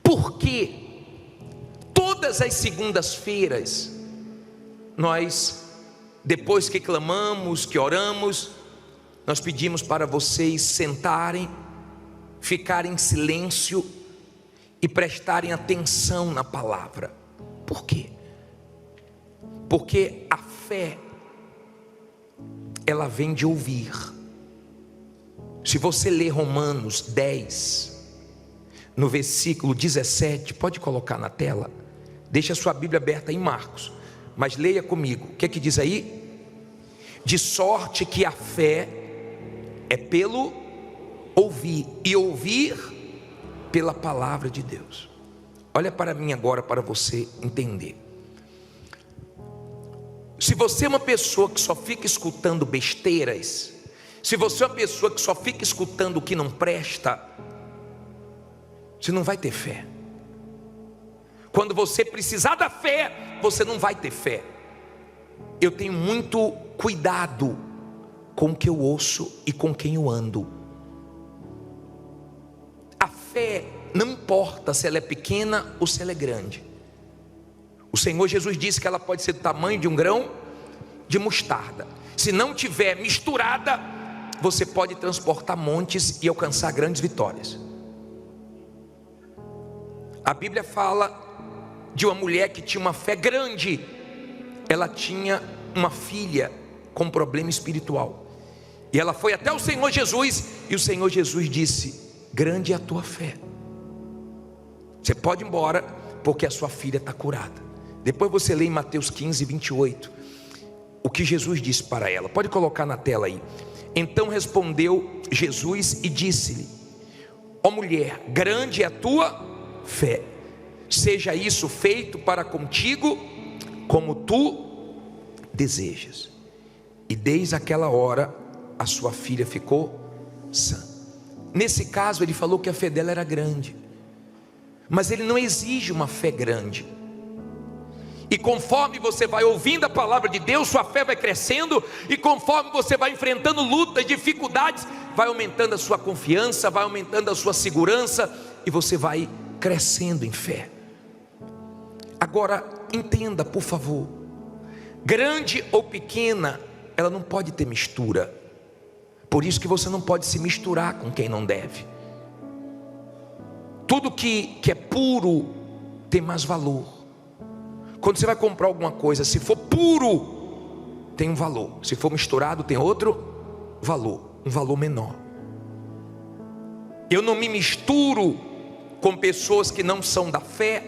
Porque todas as segundas-feiras, nós, depois que clamamos, que oramos, nós pedimos para vocês sentarem, ficarem em silêncio e prestarem atenção na palavra. Por quê? Porque a fé, ela vem de ouvir. Se você ler Romanos 10, no versículo 17, pode colocar na tela, deixa a sua Bíblia aberta em Marcos, mas leia comigo, o que é que diz aí? De sorte que a fé é pelo ouvir, e ouvir pela palavra de Deus. Olha para mim agora, para você entender. Se você é uma pessoa que só fica escutando besteiras, se você é uma pessoa que só fica escutando o que não presta, você não vai ter fé. Quando você precisar da fé, você não vai ter fé. Eu tenho muito cuidado com o que eu ouço e com quem eu ando. A fé não importa se ela é pequena ou se ela é grande. O Senhor Jesus disse que ela pode ser do tamanho de um grão de mostarda. Se não tiver misturada, você pode transportar montes e alcançar grandes vitórias. A Bíblia fala de uma mulher que tinha uma fé grande. Ela tinha uma filha com problema espiritual, e ela foi até o Senhor Jesus, e o Senhor Jesus disse: grande é a tua fé, você pode ir embora, porque a sua filha está curada. Depois você lê em Mateus 15, 28, o que Jesus disse para ela. Pode colocar na tela aí. Então respondeu Jesus e disse-lhe: ó mulher, grande é a tua fé, seja isso feito para contigo como tu desejas. E desde aquela hora a sua filha ficou sã. Nesse caso ele falou que a fé dela era grande, mas ele não exige uma fé grande. E conforme você vai ouvindo a palavra de Deus, sua fé vai crescendo, e conforme você vai enfrentando lutas, dificuldades, vai aumentando a sua confiança, vai aumentando a sua segurança, e você vai crescendo em fé. Agora entenda, por favor, grande ou pequena, ela não pode ter mistura. Por isso que você não pode se misturar com quem não deve. Tudo que é puro tem mais valor. Quando você vai comprar alguma coisa, se for puro, tem um valor. Se for misturado, tem outro valor, um valor menor. Eu não me misturo com pessoas que não são da fé,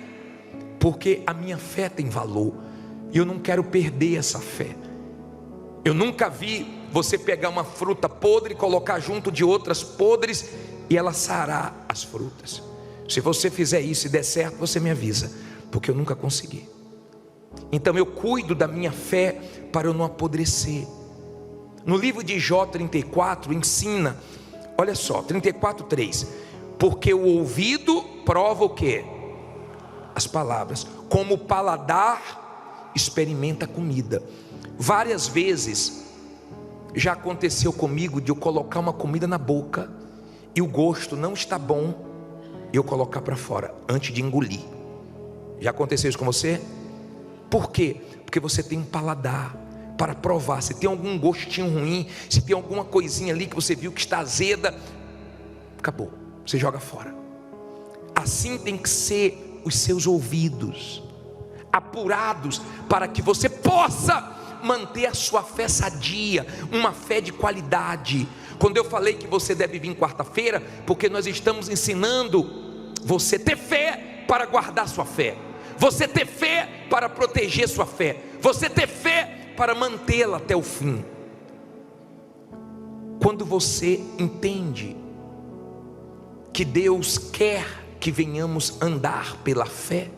porque a minha fé tem valor, e eu não quero perder essa fé. Eu nunca vi você pegar uma fruta podre e colocar junto de outras podres, e ela sarar as frutas. Se você fizer isso e der certo, você me avisa, porque eu nunca consegui. Então eu cuido da minha fé para eu não apodrecer. No livro de Jó 34 ensina, olha só, 34:3, porque o ouvido prova o quê? As palavras, como o paladar experimenta a comida. Várias vezes já aconteceu comigo de eu colocar uma comida na boca e o gosto não está bom, e eu colocar para fora antes de engolir. Já aconteceu isso com você? Por quê? Porque você tem um paladar para provar. Se tem algum gostinho ruim, se tem alguma coisinha ali que você viu que está azeda, acabou, você joga fora. Assim tem que ser os seus ouvidos, apurados, para que você possa manter a sua fé sadia, uma fé de qualidade. Quando eu falei que você deve vir quarta-feira, porque nós estamos ensinando você ter fé para guardar sua fé, você ter fé para proteger sua fé, você ter fé para mantê-la até o fim. Quando você entende que Deus quer que venhamos andar pela fé,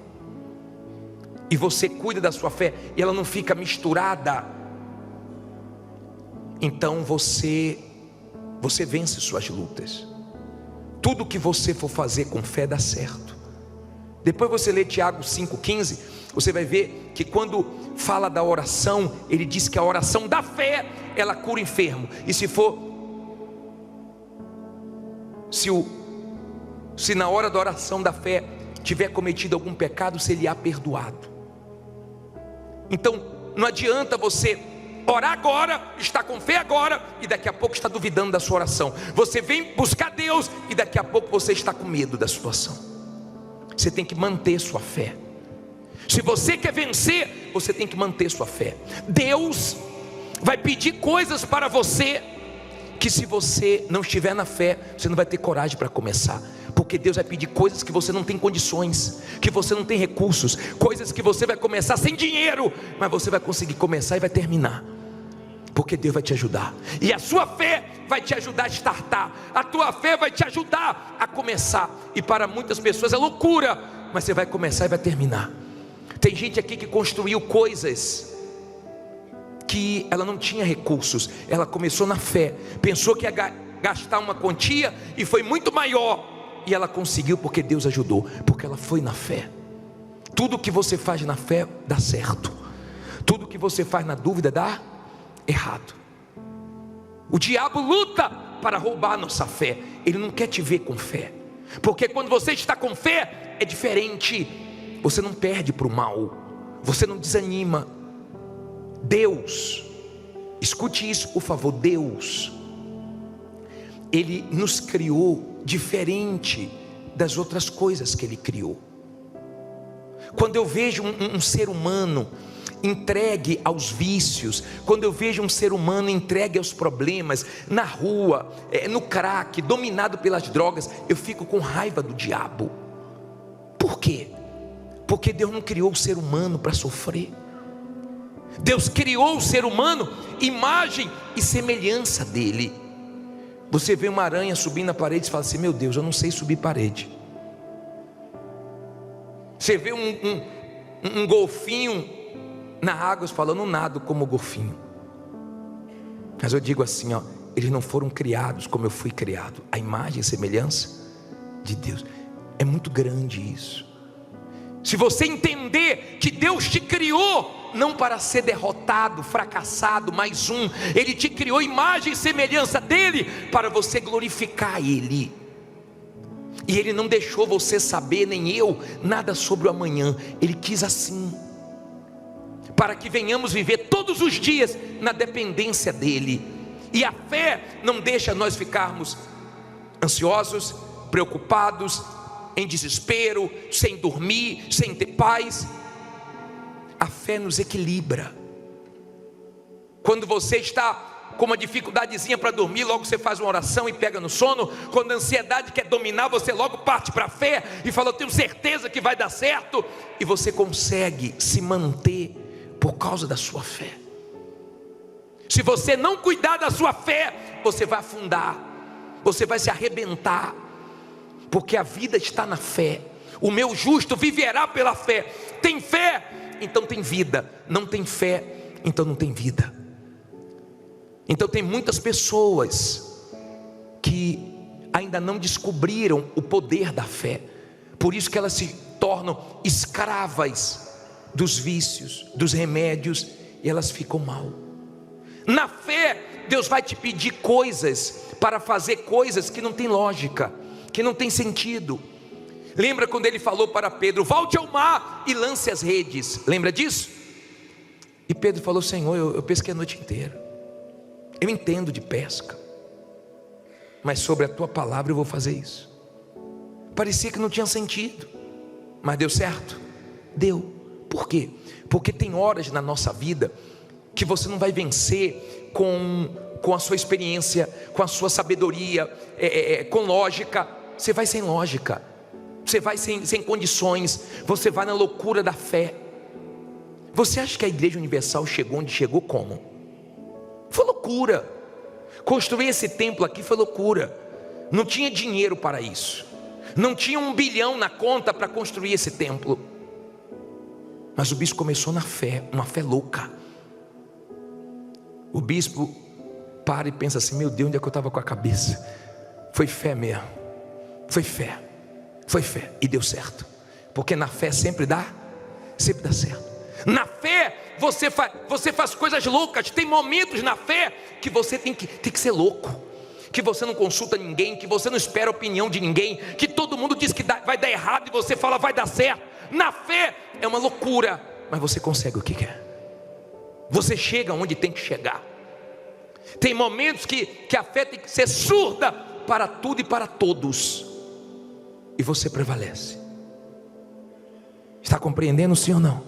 e você cuida da sua fé, e ela não fica misturada, então você vence suas lutas. Tudo que você for fazer com fé dá certo. Depois você lê Tiago 5,15, você vai ver que quando fala da oração, ele diz que a oração da fé, ela cura o enfermo. E se na hora da oração da fé, tiver cometido algum pecado, se lhe há perdoado. Então não adianta você orar agora, estar com fé agora, e daqui a pouco está duvidando da sua oração. Você vem buscar Deus e daqui a pouco você está com medo da situação. Você tem que manter sua fé. Se você quer vencer, você tem que manter sua fé. Deus vai pedir coisas para você que, se você não estiver na fé, você não vai ter coragem para começar. Porque Deus vai pedir coisas que você não tem condições, que você não tem recursos, coisas que você vai começar sem dinheiro, mas você vai conseguir começar e vai terminar, porque Deus vai te ajudar. E a sua fé vai te ajudar a startar, a tua fé vai te ajudar a começar. E para muitas pessoas é loucura, mas você vai começar e vai terminar. Tem gente aqui que construiu coisas que ela não tinha recursos, ela começou na fé, pensou que ia gastar uma quantia e foi muito maior, e ela conseguiu porque Deus ajudou, porque ela foi na fé. Tudo que você faz na fé dá certo, tudo que você faz na dúvida dá errado. O diabo luta para roubar a nossa fé, ele não quer te ver com fé, porque quando você está com fé é diferente, você não perde para o mal, você não desanima. Deus, escute isso por favor, Deus, Ele nos criou diferente das outras coisas que Ele criou. Quando eu vejo um ser humano entregue aos vícios, quando eu vejo um ser humano entregue aos problemas, na rua, no crack, dominado pelas drogas, eu fico com raiva do diabo. Por quê? Porque Deus não criou o ser humano para sofrer. Deus criou o ser humano, imagem e semelhança dele. Você vê uma aranha subindo na parede e fala assim: meu Deus, eu não sei subir parede. Você vê um golfinho na água e fala: eu não nado como o golfinho. Mas eu digo assim, ó, eles não foram criados como eu fui criado, a imagem e semelhança de Deus. É muito grande isso. Se você entender que Deus te criou não para ser derrotado, fracassado, mais um, Ele te criou imagem e semelhança dEle, para você glorificar Ele. E Ele não deixou você saber, nem eu, nada sobre o amanhã. Ele quis assim, para que venhamos viver todos os dias na dependência dEle. E a fé não deixa nós ficarmos ansiosos, preocupados, em desespero, sem dormir, sem ter paz. A fé nos equilibra. Quando você está com uma dificuldadezinha para dormir, logo você faz uma oração e pega no sono. Quando a ansiedade quer dominar, você logo parte para a fé e fala: eu tenho certeza que vai dar certo. E você consegue se manter por causa da sua fé. Se você não cuidar da sua fé, você vai afundar, você vai se arrebentar, porque a vida está na fé. O meu justo viverá pela fé. Tem fé, então tem vida. Não tem fé, então não tem vida. Então tem muitas pessoas que ainda não descobriram o poder da fé. Por isso que elas se tornam escravas dos vícios, dos remédios, e elas ficam mal. Na fé, Deus vai te pedir coisas, para fazer coisas que não tem lógica, que não tem sentido. Lembra quando Ele falou para Pedro: volte ao mar e lance as redes? Lembra disso? E Pedro falou: Senhor, eu pesquei a noite inteira, eu entendo de pesca, mas sobre a tua palavra eu vou fazer isso. Parecia que não tinha sentido, mas deu certo? Deu. Por quê? Porque tem horas na nossa vida que você não vai vencer com a sua experiência, com a sua sabedoria, com lógica. Você vai sem lógica, você vai sem condições, você vai na loucura da fé. Você acha que a Igreja Universal chegou onde chegou como? Foi loucura. Construir esse templo aqui foi loucura. Não tinha dinheiro para isso, não tinha 1 bilhão na conta para construir esse templo. Mas o bispo começou na fé, uma fé louca. O bispo para e pensa assim: meu Deus, onde é que eu estava com a cabeça? Foi fé mesmo, foi fé, e deu certo. Porque na fé sempre dá certo. Na fé você faz coisas loucas. Tem momentos na fé que você tem que ser louco. que você não consulta ninguém, que você não espera a opinião de ninguém, que todo mundo diz que vai dar errado e você fala vai dar certo. Na fé é uma loucura, mas você consegue o que quer. Você chega onde tem que chegar. Tem momentos que a fé tem que ser surda para tudo e para todos, e você prevalece. Está compreendendo, sim ou não?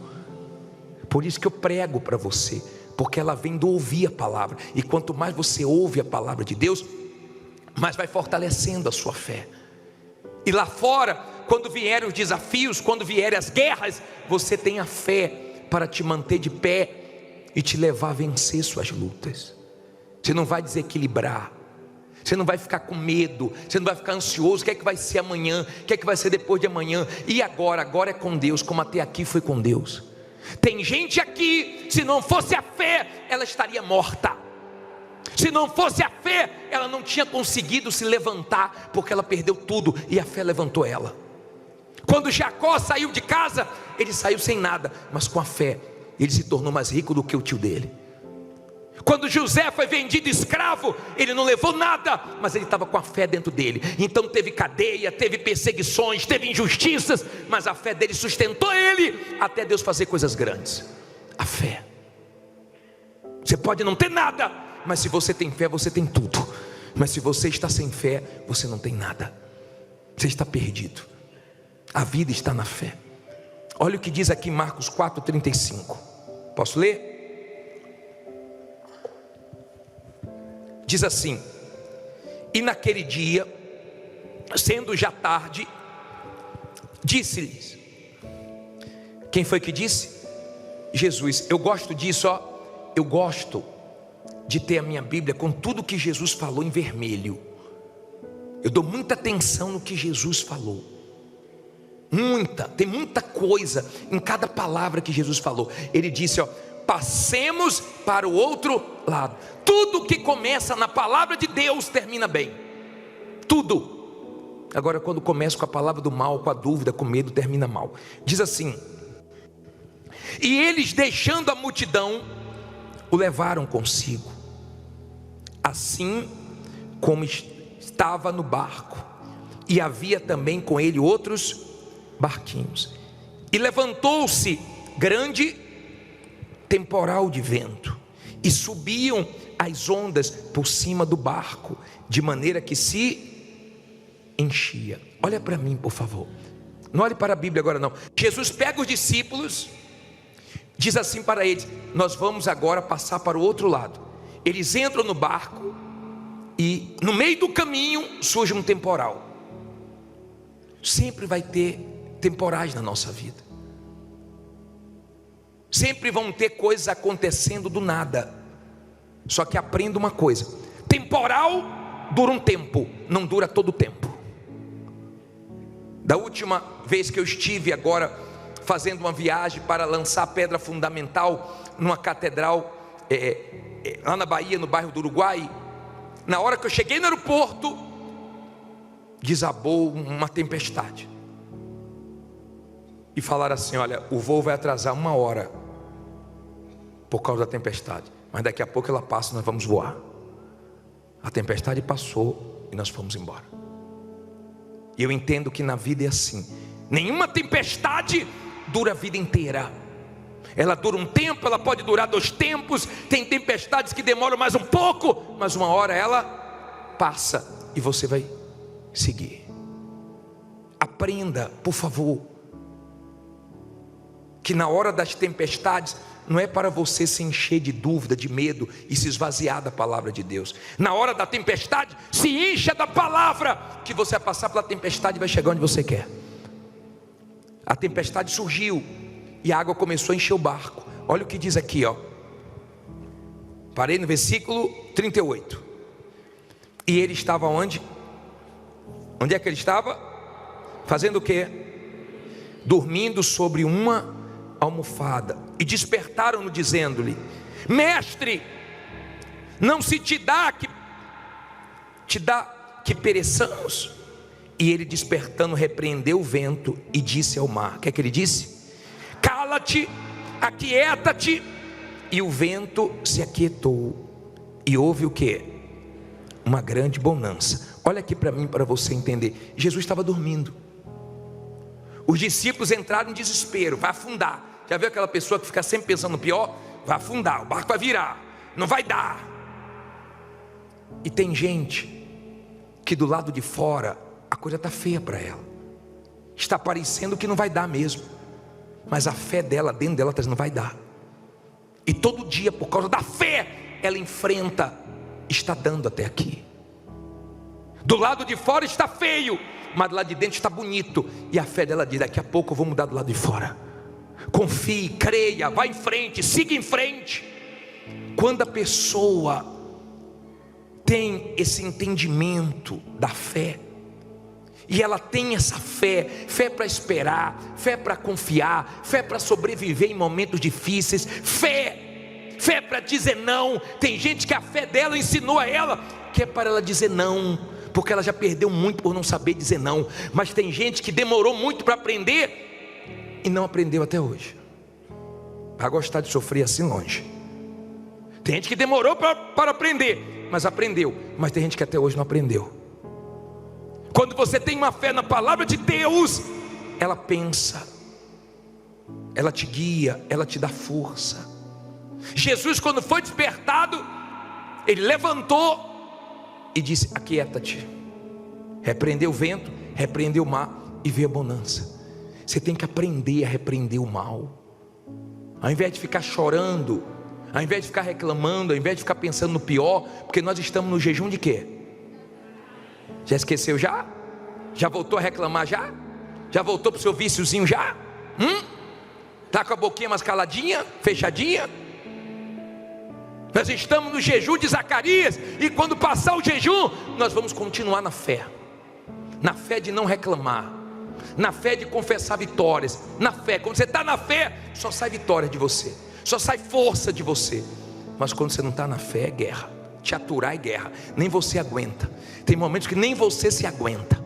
Por isso que eu prego para você, porque ela vem do ouvir a palavra, e quanto mais você ouve a palavra de Deus, mais vai fortalecendo a sua fé. E lá fora, quando vierem os desafios, quando vierem as guerras, você tem a fé para te manter de pé e te levar a vencer suas lutas. Você não vai desequilibrar, você não vai ficar com medo, você não vai ficar ansioso. O que é que vai ser amanhã? O que é que vai ser depois de amanhã? E agora? Agora é com Deus, como até aqui foi com Deus. Tem gente aqui, se não fosse a fé, ela estaria morta. Se não fosse a fé, ela não tinha conseguido se levantar, porque ela perdeu tudo e a fé levantou ela. Quando Jacó saiu de casa, ele saiu sem nada, mas com a fé ele se tornou mais rico do que o tio dele. Quando José foi vendido escravo, ele não levou nada, mas ele estava com a fé dentro dele. Então teve cadeia, teve perseguições, teve injustiças, mas a fé dele sustentou ele, até Deus fazer coisas grandes. A fé. Você pode não ter nada, mas se você tem fé, você tem tudo. Mas se você está sem fé, você não tem nada. Você está perdido. A vida está na fé. Olha o que diz aqui Marcos 4,35. Posso ler? Diz assim: e naquele dia, sendo já tarde, disse-lhes. Quem foi que disse? Jesus. Eu gosto disso, ó. Eu gosto de ter a minha Bíblia com tudo que Jesus falou em vermelho. Eu dou muita atenção no que Jesus falou. Tem muita coisa em cada palavra que Jesus falou. Ele disse, ó: passemos para o outro lado. Tudo que começa na palavra de Deus termina bem. Tudo. Agora, quando começa com a palavra do mal, com a dúvida, com medo, termina mal. Diz assim: e eles, deixando a multidão, o levaram consigo, assim como estava no barco, e havia também com ele outros barquinhos. E levantou-se grande temporal de vento, e subiam as ondas por cima do barco, de maneira que se enchia. Olha para mim, por favor. Não olhe para a Bíblia agora não. Jesus pega os discípulos, diz assim para eles: nós vamos agora passar para o outro lado. Eles entram no barco, e no meio do caminho surge um temporal. Sempre vai ter temporais na nossa vida. Sempre vão ter coisas acontecendo do nada. Só que aprenda uma coisa: temporal dura um tempo, não dura todo o tempo. Da última vez que eu estive agora fazendo uma viagem para lançar a pedra fundamental numa catedral lá na Bahia, no bairro do Uruguai, na hora que eu cheguei no aeroporto, desabou uma tempestade. E falaram assim: olha, o voo vai atrasar 1 hora por causa da tempestade, mas daqui a pouco ela passa e nós vamos voar. A tempestade passou e nós fomos embora. E eu entendo que na vida é assim. Nenhuma tempestade dura a vida inteira. Ela dura um tempo, ela pode durar 2 tempos. Tem tempestades que demoram mais um pouco, mas 1 hora ela passa e você vai seguir. Aprenda, por favor, que na hora das tempestades não é para você se encher de dúvida, de medo e se esvaziar da palavra de Deus. Na hora da tempestade, se encha da palavra, que você vai passar pela tempestade e vai chegar onde você quer. A tempestade surgiu e a água começou a encher o barco. Olha o que diz aqui, ó. Parei no versículo 38. E ele estava onde? Onde é que ele estava? Fazendo o quê? Dormindo sobre uma almofada. E despertaram-no dizendo-lhe: mestre, não se te dá que pereçamos? E ele, despertando, repreendeu o vento e disse ao mar. O que é que ele disse? Cala-te, aquieta-te. E o vento se aquietou. E houve o quê? uma grande bonança. Olha aqui para mim, para você entender. Jesus estava dormindo. Os discípulos entraram em desespero, vai afundar. Já viu aquela pessoa que fica sempre pensando no pior? Vai afundar, o barco vai virar, não vai dar. E tem gente que do lado de fora a coisa está feia para ela, está parecendo que não vai dar mesmo, mas a fé dela, dentro dela, não vai dar. E todo dia, por causa da fé, ela enfrenta, está dando até aqui. Do lado de fora está feio, mas do lado de dentro está bonito. E a fé dela diz: daqui a pouco eu vou mudar do lado de fora. Confie, creia, vá em frente, siga em frente. Quando a pessoa tem esse entendimento da fé, e ela tem essa fé, fé para esperar, fé para confiar, fé para sobreviver em momentos difíceis, fé para dizer não. Tem gente que a fé dela ensinou a ela que é para ela dizer não, porque ela já perdeu muito por não saber dizer não. Mas tem gente que demorou muito para aprender e não aprendeu até hoje. Vai gostar de sofrer assim longe. Tem gente que demorou para aprender, mas aprendeu. Mas tem gente que até hoje não aprendeu. Quando você tem uma fé na palavra de Deus, ela pensa, ela te guia, ela te dá força. Jesus, quando foi despertado, ele levantou e disse: aquieta-te, repreendeu o vento, repreendeu o mar e veio a bonança. Você tem que aprender a repreender o mal. Ao invés de ficar chorando, ao invés de ficar reclamando, ao invés de ficar pensando no pior, porque nós estamos no jejum de quê? Já esqueceu já? Já voltou a reclamar já? Já voltou para o seu viciozinho já? Está com a boquinha mais caladinha, fechadinha? Nós estamos no jejum de Zacarias, e quando passar o jejum, nós vamos continuar na fé de não reclamar, na fé de confessar vitórias, na fé. Quando você está na fé, só sai vitória de você, só sai força de você. Mas quando você não está na fé, é guerra. Te aturar é guerra, nem você aguenta. Tem momentos que nem você se aguenta.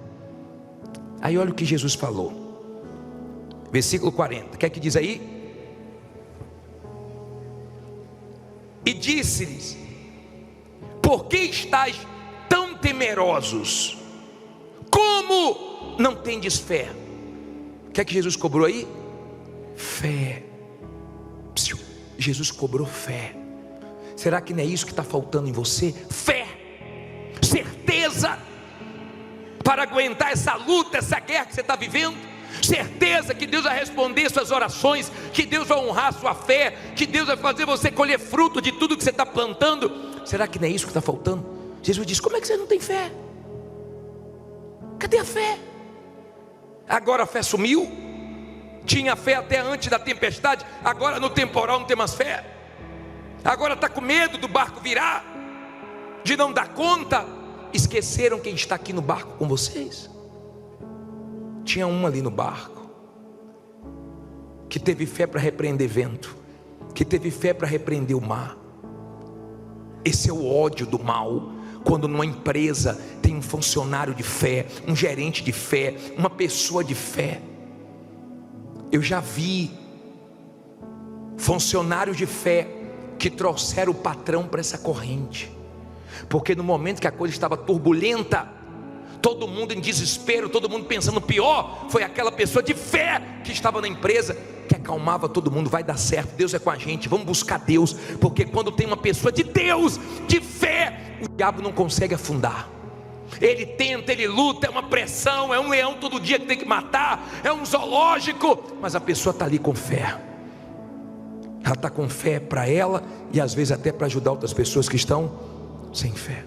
Aí olha o que Jesus falou, versículo 40, quer que diz aí? E disse-lhes: por que estáis tão temerosos? Como não tendes fé? O que é que Jesus cobrou aí? Fé. Jesus cobrou fé. Será que não é isso que está faltando em você? Fé, certeza para aguentar essa luta, essa guerra que você está vivendo. Certeza que Deus vai responder suas orações, que Deus vai honrar sua fé, que Deus vai fazer você colher fruto de tudo que você está plantando. Será que não é isso que está faltando? Jesus diz: como é que você não tem fé? Cadê a fé? Agora a fé sumiu. Tinha fé até antes da tempestade, agora no temporal não tem mais fé. Agora está com medo do barco virar, de não dar conta. Esqueceram quem está aqui no barco com vocês? Tinha um ali no barco que teve fé para repreender vento, que teve fé para repreender o mar. Esse é o ódio do mal. Quando numa empresa tem um funcionário de fé, um gerente de fé, uma pessoa de fé. Eu já vi funcionários de fé que trouxeram o patrão para essa corrente, porque no momento que a coisa estava turbulenta, todo mundo em desespero, todo mundo pensando no pior, foi aquela pessoa de fé que estava na empresa, que acalmava todo mundo. Vai dar certo, Deus é com a gente, vamos buscar Deus, porque quando tem uma pessoa de Deus, de fé, o diabo não consegue afundar. Ele tenta, ele luta, é uma pressão, é um leão todo dia que tem que matar, é um zoológico, mas a pessoa está ali com fé. Ela está com fé para ela, e às vezes até para ajudar outras pessoas que estão sem fé.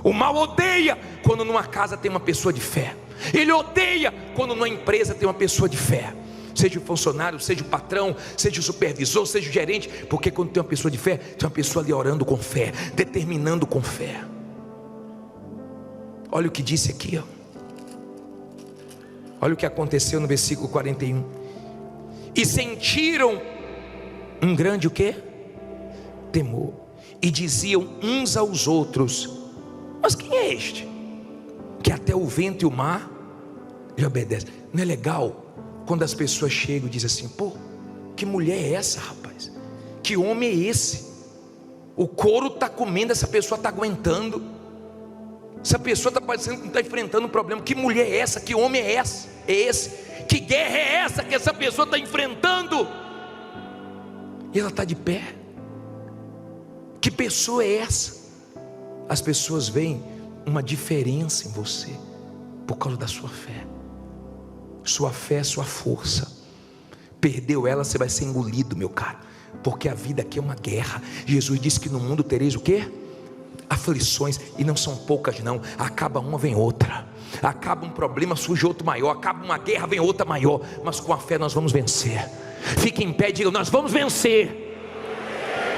O mal odeia quando numa casa tem uma pessoa de fé. Ele odeia quando numa empresa tem uma pessoa de fé. Seja o funcionário, seja o patrão, seja o supervisor, seja o gerente. Porque quando tem uma pessoa de fé, tem uma pessoa ali orando com fé, determinando com fé. Olha o que disse aqui, ó. Olha o que aconteceu no versículo 41. E sentiram um grande o quê? Temor. E diziam uns aos outros: mas quem é este, que até o vento e o mar lhe obedecem? Não é legal quando as pessoas chegam e dizem assim: pô, que mulher é essa, rapaz? Que homem é esse? O couro está comendo, essa pessoa está aguentando. Essa pessoa está parecendo que não está enfrentando um problema. Que mulher é essa? Que homem é esse? Que guerra é essa que essa pessoa está enfrentando? E ela está de pé. Que pessoa é essa? As pessoas veem uma diferença em você por causa da sua fé. Sua fé é sua força. Perdeu ela, você vai ser engolido, meu caro. Porque a vida aqui é uma guerra. Jesus disse que no mundo tereis o quê? Aflições, e não são poucas não. Acaba uma, vem outra. Acaba um problema, surge outro maior. Acaba uma guerra, vem outra maior. Mas com a fé nós vamos vencer. Fique em pé e diga: nós vamos vencer.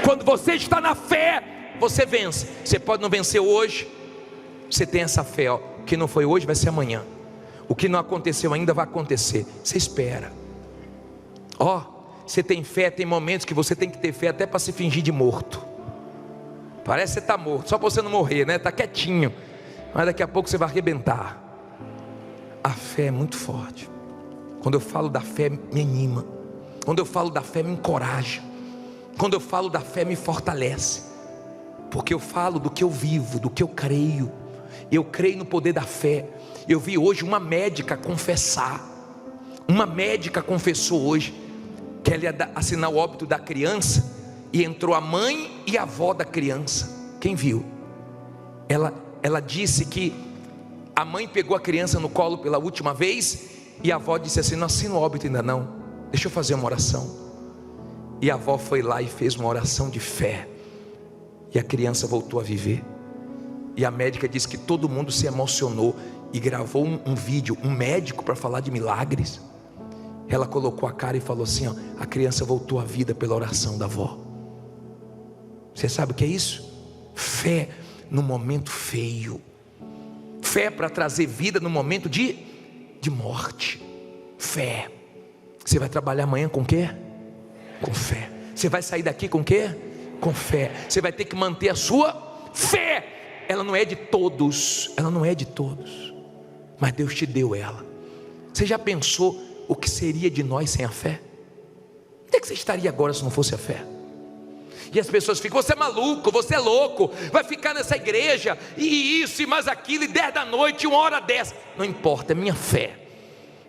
Quando você está na fé, você vence. Você pode não vencer hoje. Você tem essa fé, ó. O que não foi hoje vai ser amanhã. O que não aconteceu ainda vai acontecer. Você espera. Ó, você tem fé. Tem momentos que você tem que ter fé até para se fingir de morto. Parece que você está morto, só para você não morrer, né? Está quietinho, mas daqui a pouco você vai arrebentar. A fé é muito forte. Quando eu falo da fé, me anima. Quando eu falo da fé, me encoraja. Quando eu falo da fé, me fortalece. Porque eu falo do que eu vivo, do que eu creio. Eu creio no poder da fé. Eu vi hoje uma médica confessar. Uma médica confessou hoje que ela ia assinar o óbito da criança, e entrou a mãe e a avó da criança. Quem viu? Ela disse que a mãe pegou a criança no colo pela última vez, e a avó disse assim: não assina o óbito ainda não, deixa eu fazer uma oração. E a avó foi lá e fez uma oração de fé, e a criança voltou a viver. E a médica disse que todo mundo se emocionou e gravou um vídeo, um médico para falar de milagres. Ela colocou a cara e falou assim, ó: a criança voltou à vida pela oração da avó. Você sabe o que é isso? Fé no momento feio. Fé para trazer vida no momento de morte. Fé. Você vai trabalhar amanhã com o quê? Com fé. Você vai sair daqui com o quê? Com fé. Você vai ter que manter a sua fé. Ela não é de todos. Ela não é de todos. Mas Deus te deu ela. Você já pensou o que seria de nós sem a fé? Onde é que você estaria agora se não fosse a fé? E as pessoas ficam: você é maluco, você é louco, vai ficar nessa igreja, e isso, e mais aquilo, e 10 da noite, 1h10. Não importa, é minha fé.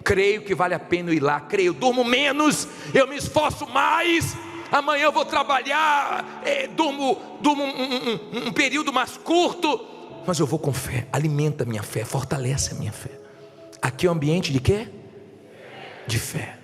Creio que vale a pena eu ir lá. Creio, eu durmo menos, eu me esforço mais. Amanhã eu vou trabalhar, durmo um período mais curto, mas eu vou com fé. Alimenta a minha fé, fortalece a minha fé. Aqui é um ambiente de quê? De fé.